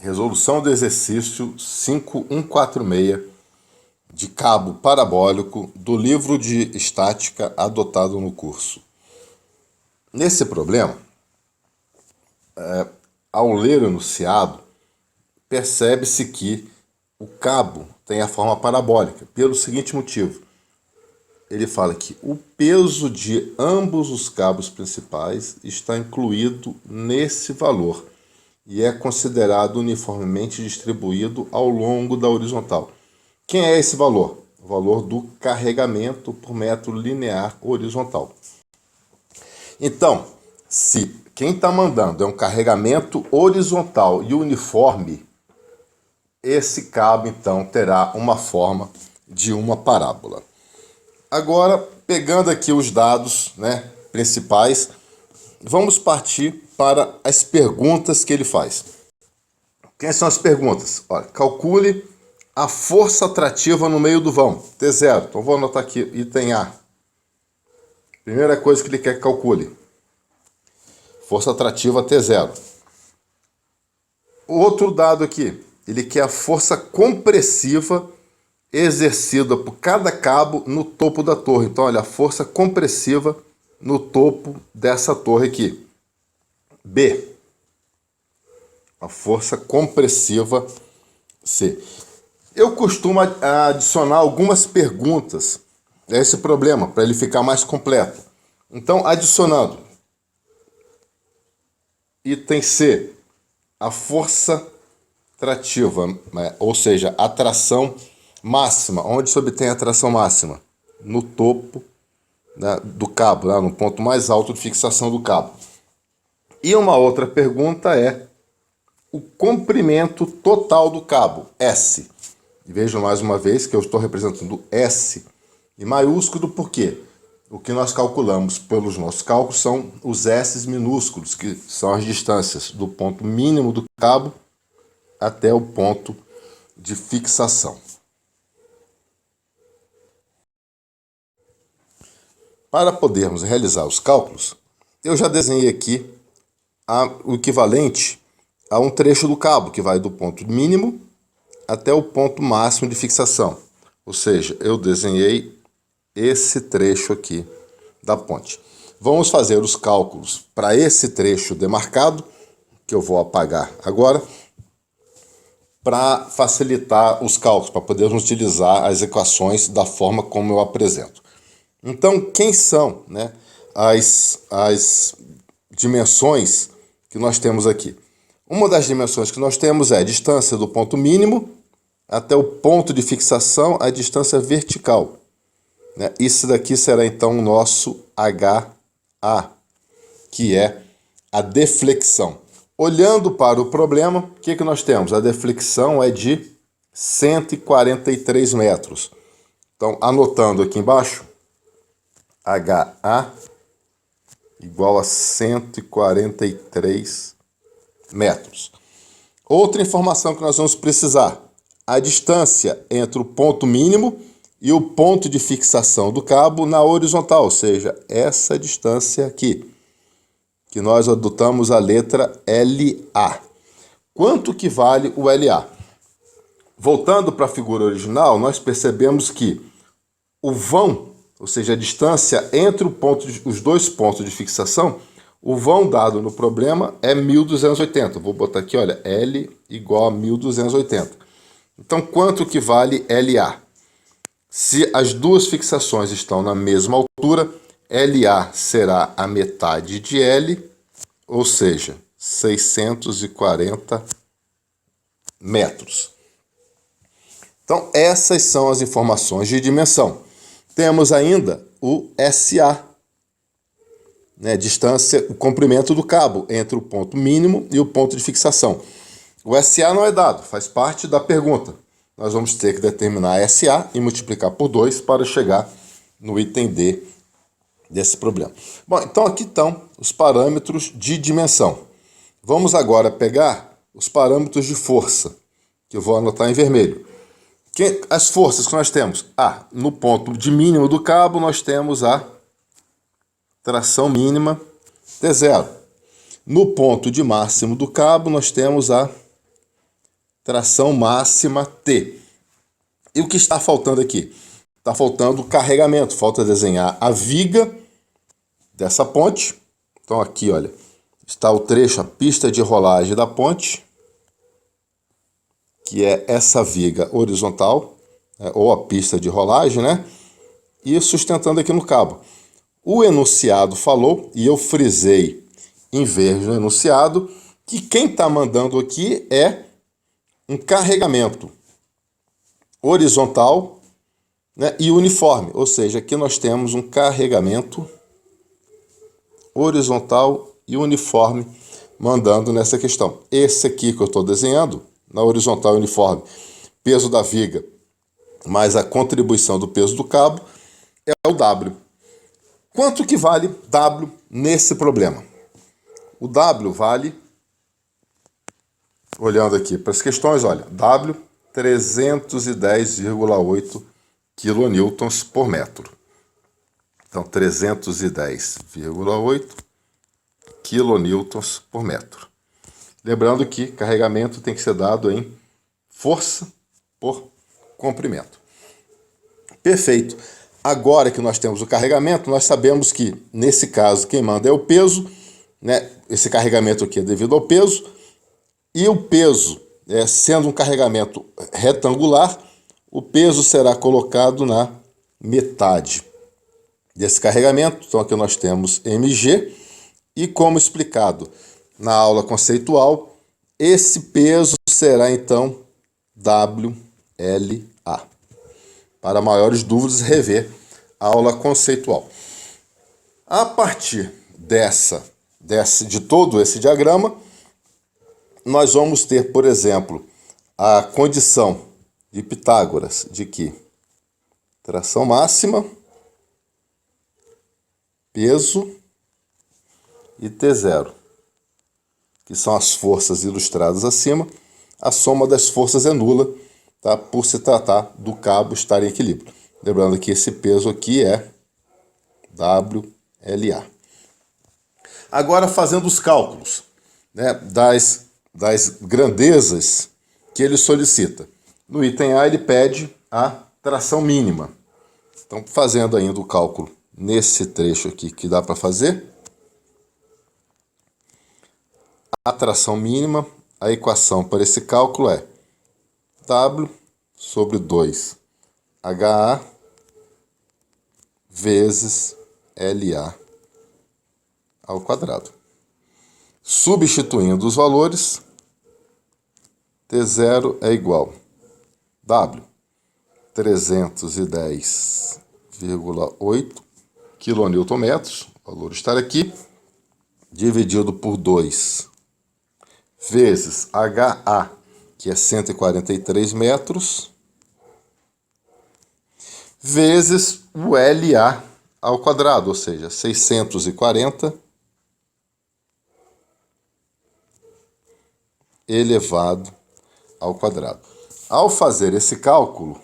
Resolução do exercício 5146 de cabo parabólico do livro de estática adotado no curso. Nesse problema, ao ler o enunciado, percebe-se que o cabo tem a forma parabólica, pelo seguinte motivo. Ele fala que o peso de ambos os cabos principais está incluído nesse valor e é considerado uniformemente distribuído ao longo da horizontal. Quem é esse valor? O valor do carregamento por metro linear horizontal. Então, se quem está mandando é um carregamento horizontal e uniforme, esse cabo então terá uma forma de uma parábola. Agora, pegando aqui os dados, principais, vamos partir para as perguntas que ele faz. Quais são as perguntas? Olha, calcule a força atrativa no meio do vão, T0. Então vou anotar aqui, item A. Primeira coisa que ele quer que calcule. Força atrativa T0. O outro dado aqui, ele quer a força compressiva exercida por cada cabo no topo da torre. Então, olha, a força compressiva no topo dessa torre aqui. B. A força compressiva C. Eu costumo adicionar algumas perguntas a esse problema, para ele ficar mais completo. Então, adicionando. Item C. A força trativa, ou seja, a tração máxima. Onde se obtém a tração máxima? No topo do cabo, no ponto mais alto de fixação do cabo. E uma outra pergunta é o comprimento total do cabo, S. E vejam mais uma vez que eu estou representando S em maiúsculo, porque o que nós calculamos pelos nossos cálculos são os S minúsculos, que são as distâncias do ponto mínimo do cabo até o ponto de fixação. Para podermos realizar os cálculos, eu já desenhei aqui o equivalente a um trecho do cabo, que vai do ponto mínimo até o ponto máximo de fixação. Ou seja, eu desenhei esse trecho aqui da ponte. Vamos fazer os cálculos para esse trecho demarcado, que eu vou apagar agora, para facilitar os cálculos, para podermos utilizar as equações da forma como eu apresento. Então, quem são as dimensões que nós temos aqui? Uma das dimensões que nós temos é a distância do ponto mínimo até o ponto de fixação, a distância vertical. Isso daqui será então o nosso HA, que é a deflexão. Olhando para o problema, o que nós temos? A deflexão é de 143 metros. Então, anotando aqui embaixo, HA igual a 143 metros. Outra informação que nós vamos precisar, a distância entre o ponto mínimo e o ponto de fixação do cabo na horizontal, ou seja, essa distância aqui, que nós adotamos a letra LA. Quanto que vale o LA? Voltando para a figura original, nós percebemos que o vão, ou seja, a distância entre os dois pontos de fixação, o vão dado no problema é 1.280. Vou botar aqui, olha, L igual a 1.280. Então, quanto que vale LA? Se as duas fixações estão na mesma altura, LA será a metade de L, ou seja, 640 metros. Então, essas são as informações de dimensão. Temos ainda o SA, distância, o comprimento do cabo entre o ponto mínimo e o ponto de fixação. O SA não é dado, faz parte da pergunta. Nós vamos ter que determinar SA e multiplicar por 2 para chegar no item D desse problema. Bom, então aqui estão os parâmetros de dimensão. Vamos agora pegar os parâmetros de força, que eu vou anotar em vermelho. As forças que nós temos? No ponto de mínimo do cabo, nós temos a tração mínima T0. No ponto de máximo do cabo, nós temos a tração máxima T. E o que está faltando aqui? Está faltando o carregamento, falta desenhar a viga dessa ponte. Então aqui, olha, está o trecho, a pista de rolagem da ponte, que é essa viga horizontal, ou a pista de rolagem, né? E sustentando aqui no cabo. O enunciado falou, e eu frisei em verde no enunciado, que quem está mandando aqui é um carregamento horizontal, né, e uniforme. Ou seja, aqui nós temos um carregamento horizontal e uniforme mandando nessa questão. Esse aqui que eu estou desenhando, na horizontal e uniforme, peso da viga mais a contribuição do peso do cabo, é o W. Quanto que vale W nesse problema? O W vale, olhando aqui para as questões, olha, W 310,8 kN por metro. Então, 310,8 kN por metro. Lembrando que carregamento tem que ser dado em força por comprimento. Perfeito. Agora que nós temos o carregamento, nós sabemos que, nesse caso, quem manda é o peso, né? Esse carregamento aqui é devido ao peso, e o peso, sendo um carregamento retangular, o peso será colocado na metade desse carregamento. Então aqui nós temos mg, e como explicado na aula conceitual, esse peso será então WLA. Para maiores dúvidas, rever a aula conceitual. A partir de todo esse diagrama, nós vamos ter, por exemplo, a condição de Pitágoras de que tração máxima, peso e T0, que são as forças ilustradas acima, a soma das forças é nula, tá? Por se tratar do cabo estar em equilíbrio. Lembrando que esse peso aqui é WLA. Agora, fazendo os cálculos, né, das grandezas que ele solicita. No item A, ele pede a tração mínima. Então, fazendo ainda o cálculo nesse trecho aqui que dá para fazer, a tração mínima, a equação para esse cálculo é W sobre 2HA vezes LA ao quadrado. Substituindo os valores, T0 é igual W 310,8 kN, o valor está aqui, dividido por 2 vezes HA, que é 143 metros, vezes o LA ao quadrado, ou seja, 640 elevado ao quadrado. Ao fazer esse cálculo,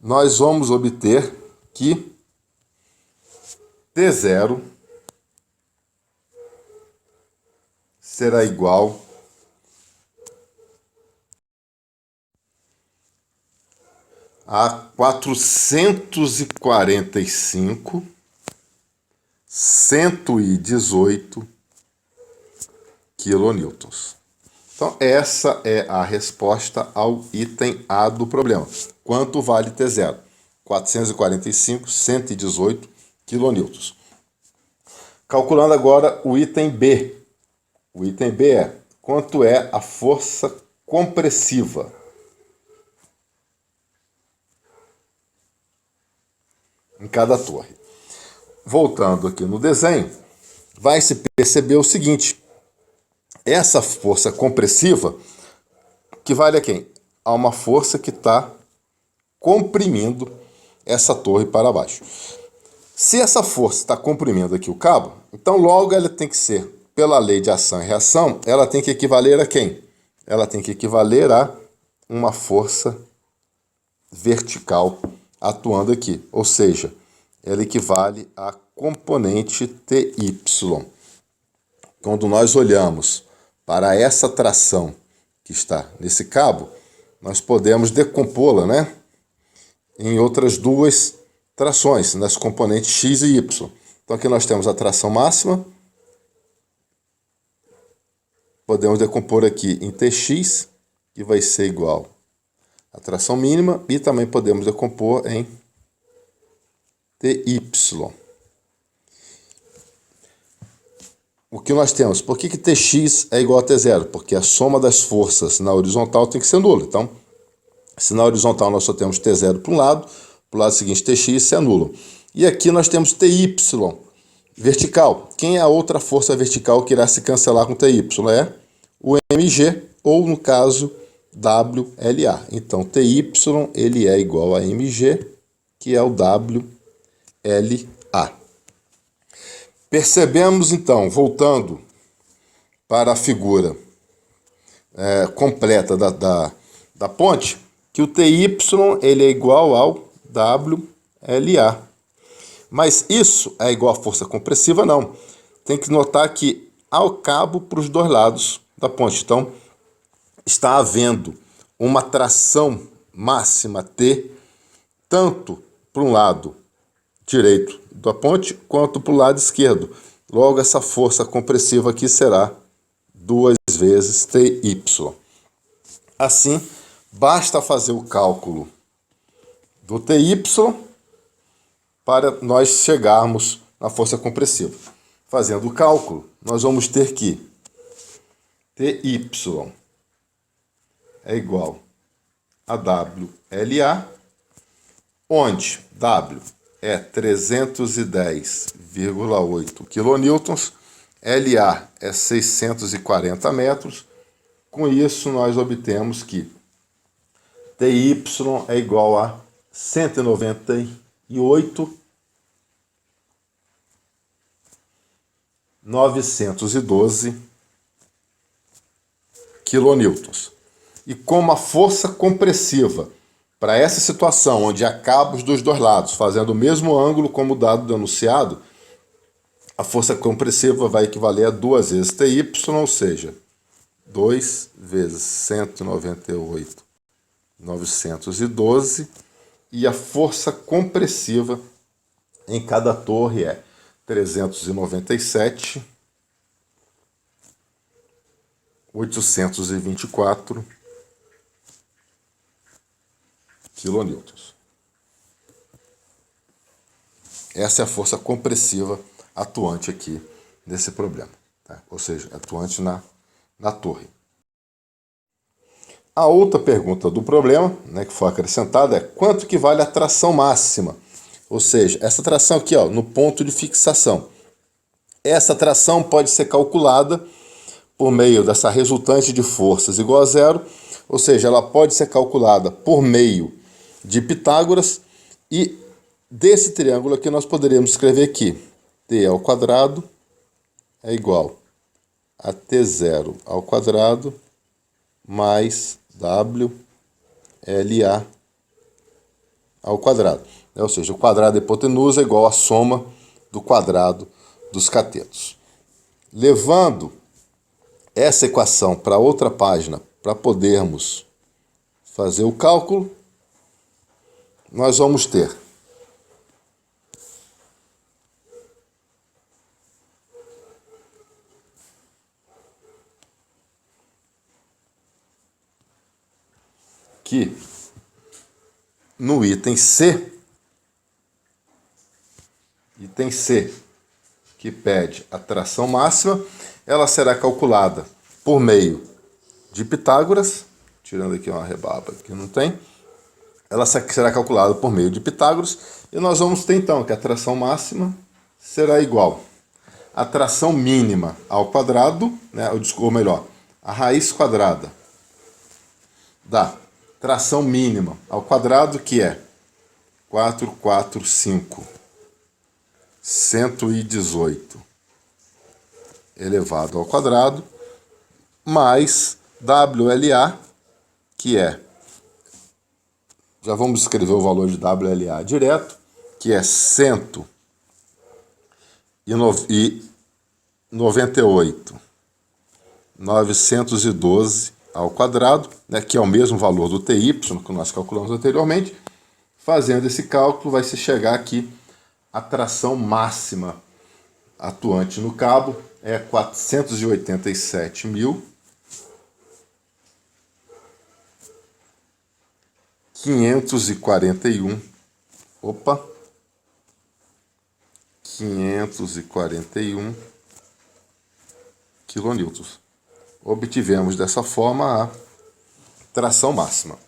nós vamos obter que T0 será igual a 445,118 kN. Então, essa é a resposta ao item A do problema. Quanto vale T0? 445,118 kN. Calculando agora o item B. O item B é quanto é a força compressiva. Em cada torre. Voltando aqui no desenho, vai se perceber o seguinte: essa força compressiva equivale a quem? A uma força que está comprimindo essa torre para baixo. Se essa força está comprimindo aqui o cabo, então logo ela tem que ser, pela lei de ação e reação, ela tem que equivaler a quem? Ela tem que equivaler a uma força vertical atuando aqui, ou seja, ela equivale a componente TY. Quando nós olhamos para essa tração que que está nesse cabo, nós podemos decompô-la, né, em outras duas trações, nas componentes x e y. Então aqui nós temos a tração máxima, podemos decompor aqui em Tx, que vai ser igual à tração mínima, e também podemos decompor em Ty. O que nós temos? Por que Tx é igual a T0? Porque a soma das forças na horizontal tem que ser nula. Então, se na horizontal nós só temos T0 para um lado, para o lado seguinte Tx se anula. E aqui nós temos Ty, vertical. Quem é a outra força vertical que irá se cancelar com Ty? É o mg, ou no caso, WLA. Então, Ty ele é igual a mg, que é o WLA. Percebemos, então, voltando para a figura completa da ponte, que o Ty ele é igual ao WLA. Mas isso é igual à força compressiva? Não. Tem que notar que há o cabo para os dois lados da ponte. Então, está havendo uma tração máxima T, tanto para um lado direito da ponte, quanto para o lado esquerdo. Logo, essa força compressiva aqui será 2 vezes Ty. Assim, basta fazer o cálculo do Ty para nós chegarmos na força compressiva. Fazendo o cálculo, nós vamos ter que Ty é igual a WLA, onde W é 310,8 kN, LA é 640 metros. Com isso, nós obtemos que Ty é igual a 198.912 kN. E como a força compressiva para essa situação, onde há cabos dos dois lados, fazendo o mesmo ângulo como o dado do enunciado, a força compressiva vai equivaler a 2 vezes Ty, ou seja, 2 vezes 198.912, e a força compressiva em cada torre é 397.824 kN. Essa é a força compressiva atuante aqui nesse problema, tá? Ou seja, atuante na torre. A outra pergunta do problema, né, que foi acrescentada, é quanto que vale a tração máxima? Ou seja, essa tração aqui, ó, no ponto de fixação. Essa tração pode ser calculada por meio dessa resultante de forças igual a zero, ou seja, ela pode ser calculada por meio de Pitágoras, e desse triângulo aqui nós poderíamos escrever que T ao quadrado é igual a T0 ao quadrado mais WLA ao quadrado. Ou seja, o quadrado da hipotenusa é igual à soma do quadrado dos catetos. Levando essa equação para outra página, para podermos fazer o cálculo, nós vamos ter que no item C, que pede a tração máxima, ela será calculada por meio de Pitágoras, tirando aqui uma rebaba que não tem, ela será calculada por meio de Pitágoras, e nós vamos ter então que a tração máxima será igual à tração mínima ao quadrado, né, ou melhor, a raiz quadrada da tração mínima ao quadrado, que é 445.118 elevado ao quadrado, mais WLA, que é, já vamos escrever o valor de WLA direto, que é 198.912 ao quadrado, né, que é o mesmo valor do TY que nós calculamos anteriormente. Fazendo esse cálculo, vai se chegar aqui a tração máxima atuante no cabo é 487.541. Opa! 541 quilonewtons. Obtivemos dessa forma a tração máxima.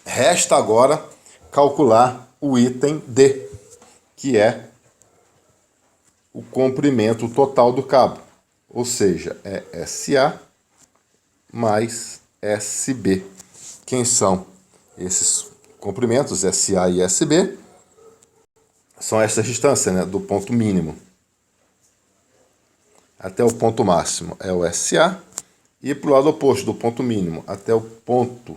Resta agora calcular o item D, que é o comprimento total do cabo, ou seja, é SA mais SB. Quem são esses comprimentos, SA e SB? São essas distâncias, né, do ponto mínimo até o ponto máximo é o SA, e para o lado oposto do ponto mínimo até o ponto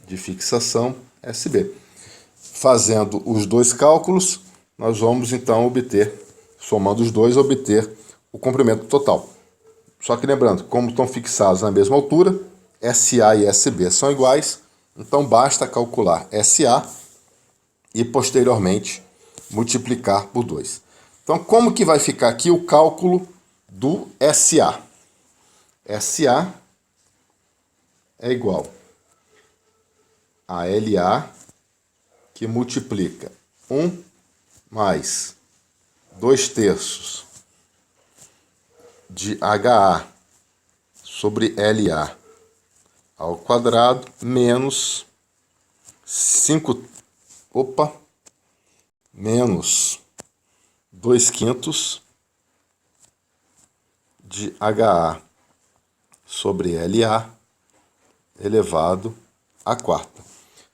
de fixação SB. Fazendo os dois cálculos, nós vamos então obter, somando os dois, obter o comprimento total. Só que lembrando, como estão fixados na mesma altura, SA e SB são iguais, então basta calcular SA e posteriormente multiplicar por 2. Então, como que vai ficar aqui o cálculo do SA? SA é igual a LA, que multiplica 1 mais 2/3 de HA sobre LA ao quadrado, menos 2/5 de HA sobre LA elevado à quarta.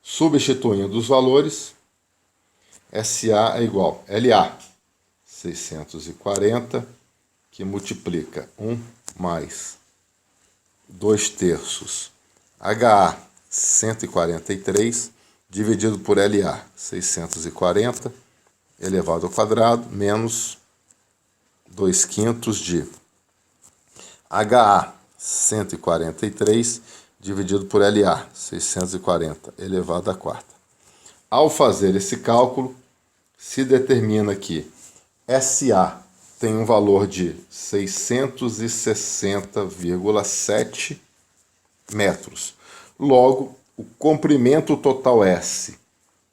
Substituindo os valores, SA é igual a LA 640, que multiplica 1 mais 2/3 HA 143, dividido por LA 640, elevado ao quadrado, menos 2/5 de HA 143, dividido por LA 640, elevado à quarta. Ao fazer esse cálculo, se determina que SA tem um valor de 660,7 metros. Logo, o comprimento total S,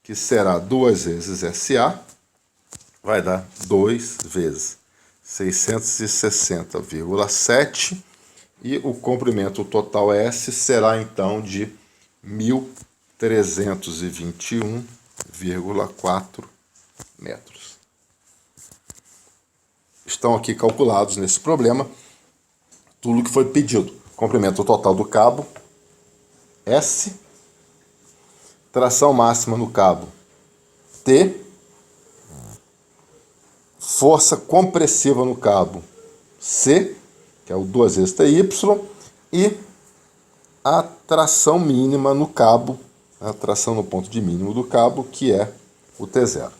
que será 2 vezes SA, vai dar 2 vezes 660,7, e o comprimento total S será então de 1.321,4 metros. Estão aqui calculados nesse problema tudo que foi pedido. Comprimento total do cabo S, tração máxima no cabo T, força compressiva no cabo C, que é o 2 vezes TY, e a tração mínima no cabo, a tração no ponto de mínimo do cabo, que é o T0.